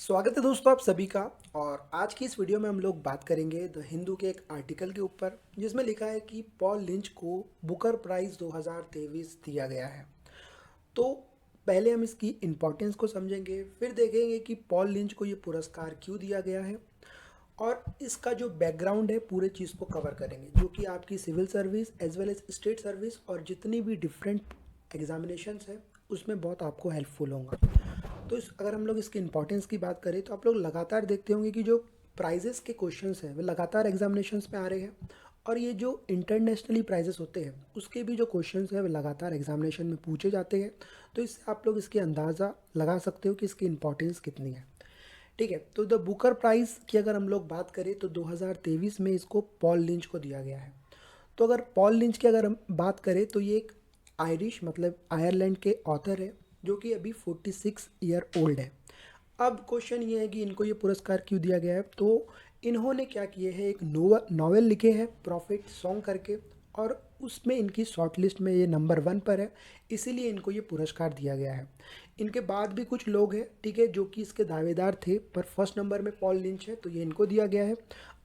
स्वागत है दोस्तों आप सभी का। और आज की इस वीडियो में हम लोग बात करेंगे द हिंदू के एक आर्टिकल के ऊपर जिसमें लिखा है कि पॉल लिंच को बुकर प्राइज़ 2023 दिया गया है। तो पहले हम इसकी इम्पोर्टेंस को समझेंगे, फिर देखेंगे कि पॉल लिंच को ये पुरस्कार क्यों दिया गया है और इसका जो बैकग्राउंड है पूरे चीज़ को कवर करेंगे, जो कि आपकी civil service as well as state service और जितनी भी डिफरेंट एग्जामिनेशंस है उसमें बहुत आपको हेल्पफुल होगा। तो अगर हम लोग इसकी इंपॉर्टेंस की बात करें तो आप लोग लगातार देखते होंगे कि जो प्राइजेस के क्वेश्चंस हैं वे लगातार एग्जामिनेशंस में आ रहे हैं, और ये जो इंटरनेशनली प्राइजेस होते हैं उसके भी जो क्वेश्चंस हैं वे लगातार एग्जामिनेशन में पूछे जाते हैं। तो इससे आप लोग इसकी अंदाज़ा लगा सकते हो कि इसकी इंपॉर्टेंस कितनी है। ठीक है, तो द बुकर प्राइज़ की अगर हम लोग बात करें तो 2023 में इसको पॉल लिंच को दिया गया है। तो अगर पॉल लिंच की अगर हम बात करें तो ये एक आयरिश मतलब आयरलैंड के ऑथर है जो कि अभी 46 ईयर ओल्ड है। अब क्वेश्चन ये है कि इनको ये पुरस्कार क्यों दिया गया है। तो इन्होंने क्या किए हैं, एक नॉवेल लिखे हैं प्रॉफिट सॉन्ग करके, और उसमें इनकी शॉर्ट लिस्ट में ये नंबर 1 पर है, इसीलिए इनको ये पुरस्कार दिया गया है। इनके बाद भी कुछ लोग हैं, ठीक है, जो कि इसके दावेदार थे, पर फर्स्ट नंबर में पॉल लिंच है तो ये इनको दिया गया है।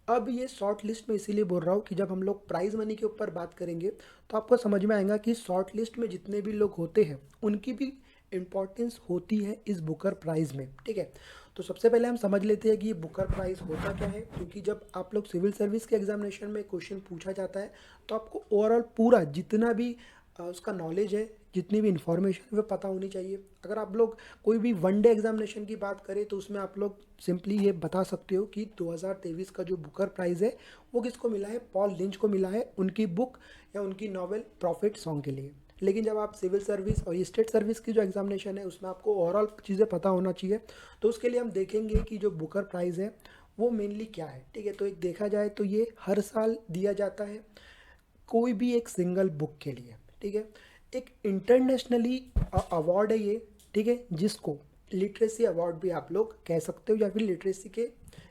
अब ये शॉर्ट लिस्ट में इसीलिए बोल रहा हूँ कि जब हम लोग प्राइज़ मनी के ऊपर बात करेंगे तो आपको समझ में आएगा कि शॉर्ट लिस्ट में जितने भी लोग होते हैं उनकी भी इम्पोर्टेंस होती है इस बुकर प्राइज़ में। ठीक है, तो सबसे पहले हम समझ लेते हैं कि ये बुकर प्राइज़ होता क्या है, क्योंकि जब आप लोग सिविल सर्विस के एग्जामिनेशन में क्वेश्चन पूछा जाता है तो आपको ओवरऑल पूरा जितना भी उसका नॉलेज है, जितनी भी इंफॉर्मेशन वो पता होनी चाहिए। अगर आप लोग कोई भी वन डे एग्जामिनेशन की बात करें तो उसमें आप लोग सिंपली ये बता सकते हो कि 2023 का जो बुकर प्राइज़ है वो किसको मिला है, पॉल लिंच को मिला है, उनकी बुक या उनकी नॉवेल प्रॉफिट सॉन्ग के लिए। लेकिन जब आप सिविल सर्विस और स्टेट सर्विस की जो एग्जामिनेशन है उसमें आपको ओवरऑल चीज़ें पता होना चाहिए, तो उसके लिए हम देखेंगे कि जो बुकर प्राइज़ है वो मेनली क्या है। ठीक है, तो एक देखा जाए तो ये हर साल दिया जाता है कोई भी एक सिंगल बुक के लिए। ठीक है, एक इंटरनेशनली अवार्ड है ये। ठीक है, जिसको लिटरेसी अवार्ड भी आप लोग कह सकते हो या फिर लिटरेसी के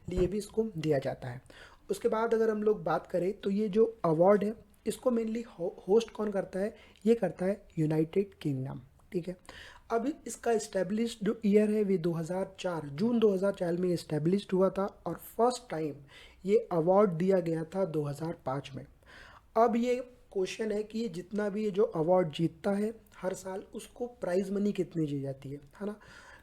लिए भी इसको दिया जाता है। उसके बाद अगर हम लोग बात करें तो ये जो अवार्ड है इसको मेनली होस्ट कौन करता है, ये करता है यूनाइटेड किंगडम। ठीक है, अभी इसका इस्टेब्लिश जो ईयर है वो 2004 जून 2004 में इस्टेब्लिश हुआ था, और फर्स्ट टाइम ये अवार्ड दिया गया था 2005 में। अब ये क्वेश्चन है कि ये जितना भी ये जो अवार्ड जीतता है हर साल उसको प्राइज़ मनी कितनी दी जाती है ना,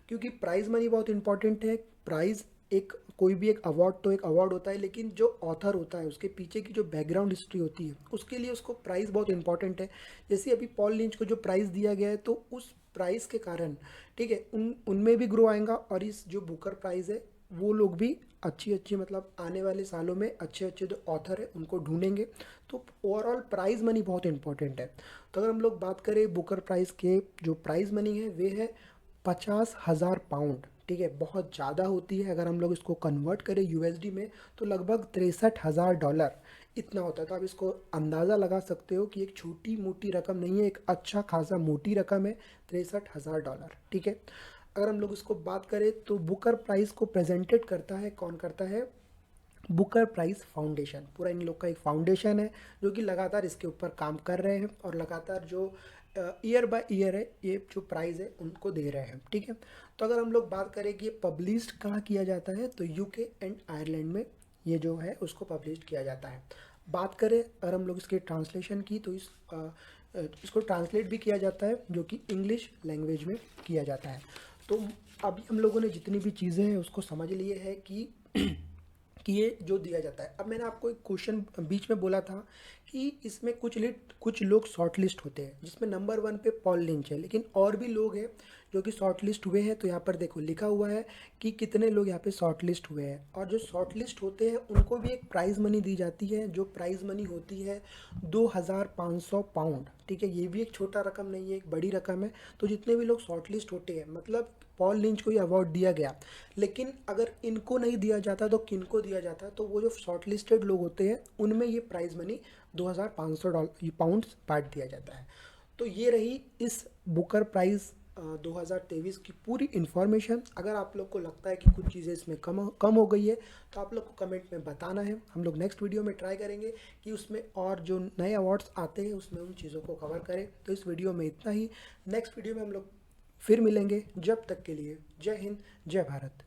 क्योंकि प्राइज़ मनी बहुत इंपॉर्टेंट है। प्राइज़ एक कोई भी एक अवार्ड तो एक अवार्ड होता है, लेकिन जो ऑथर होता है उसके पीछे की जो बैकग्राउंड हिस्ट्री होती है उसके लिए उसको प्राइज़ बहुत इंपॉर्टेंट है। जैसे अभी पॉल लिंच को जो प्राइज़ दिया गया है तो उस प्राइज़ के कारण, ठीक है, उनमें भी ग्रो आएगा, और इस जो बुकर प्राइज़ है वो लोग भी अच्छी अच्छी मतलब आने वाले सालों में अच्छे अच्छे जो ऑथर है उनको ढूंढेंगे। तो ओवरऑल प्राइज़ मनी बहुत इंपॉर्टेंट है। तो अगर हम लोग बात करें बुकर प्राइज़ के, जो प्राइज़ मनी है वे है 50,000 पाउंड। ठीक है, बहुत ज़्यादा होती है। अगर हम लोग इसको कन्वर्ट करें यूएसडी में तो लगभग $63,000 इतना होता है। तो आप इसको अंदाज़ा लगा सकते हो कि एक छोटी मोटी रकम नहीं है, एक अच्छा खासा मोटी रकम है $63,000। ठीक है, अगर हम लोग इसको बात करें तो बुकर प्राइज़ को प्रेजेंटेड करता है, कौन करता है, बुकर प्राइज़ फाउंडेशन। पूरा इन लोग का एक फाउंडेशन है जो कि लगातार इसके ऊपर काम कर रहे हैं और लगातार जो ईयर बाय ईयर है ये जो प्राइज़ है उनको दे रहे हैं। ठीक है, तो अगर हम लोग बात करें कि ये पब्लिश्ड कहाँ किया जाता है तो यूके एंड आयरलैंड में ये जो है उसको पब्लिश किया जाता है। बात करें अगर हम लोग इसके ट्रांसलेशन की तो इसको ट्रांसलेट भी किया जाता है जो कि इंग्लिश लैंग्वेज में किया जाता है। तो अभी हम लोगों ने जितनी भी चीज़ें हैं उसको समझ लिए है कि कि ये जो दिया जाता है। अब मैंने आपको एक क्वेश्चन बीच में बोला था कि इसमें कुछ लोग शॉर्ट लिस्ट होते हैं, जिसमें नंबर 1 पे पॉल लिंच है, लेकिन और भी लोग हैं जो कि शॉर्ट लिस्ट हुए हैं। तो यहाँ पर देखो लिखा हुआ है कि कितने लोग यहाँ पे शॉर्ट लिस्ट हुए हैं, और जो शॉर्ट लिस्ट होते हैं उनको भी एक प्राइज़ मनी दी जाती है, जो प्राइज़ मनी होती है 2,500 पाउंड। ठीक है, ये भी एक छोटा रकम नहीं है, एक बड़ी रकम है। तो जितने भी लोग शॉर्ट लिस्ट होते हैं, मतलब पॉल लिंच को ये अवार्ड दिया गया, लेकिन अगर इनको नहीं दिया जाता तो किनको दिया जाता, तो वो जो शॉर्ट लिस्टेड लोग होते हैं उनमें ये प्राइज़ मनी $2,500 पाउंड्स बांट दिया जाता है। तो ये रही इस बुकर प्राइज़ 2023 की पूरी इन्फॉर्मेशन। अगर आप लोग को लगता है कि कुछ चीज़ें इसमें कम हो गई है तो आप लोग को कमेंट में बताना है। हम लोग नेक्स्ट वीडियो में ट्राई करेंगे कि उसमें और जो नए अवार्ड्स आते हैं उसमें उन चीज़ों को कवर करें। तो इस वीडियो में इतना ही। नेक्स्ट वीडियो में हम लोग फिर मिलेंगे, जब तक के लिए जय हिंद, जय भारत।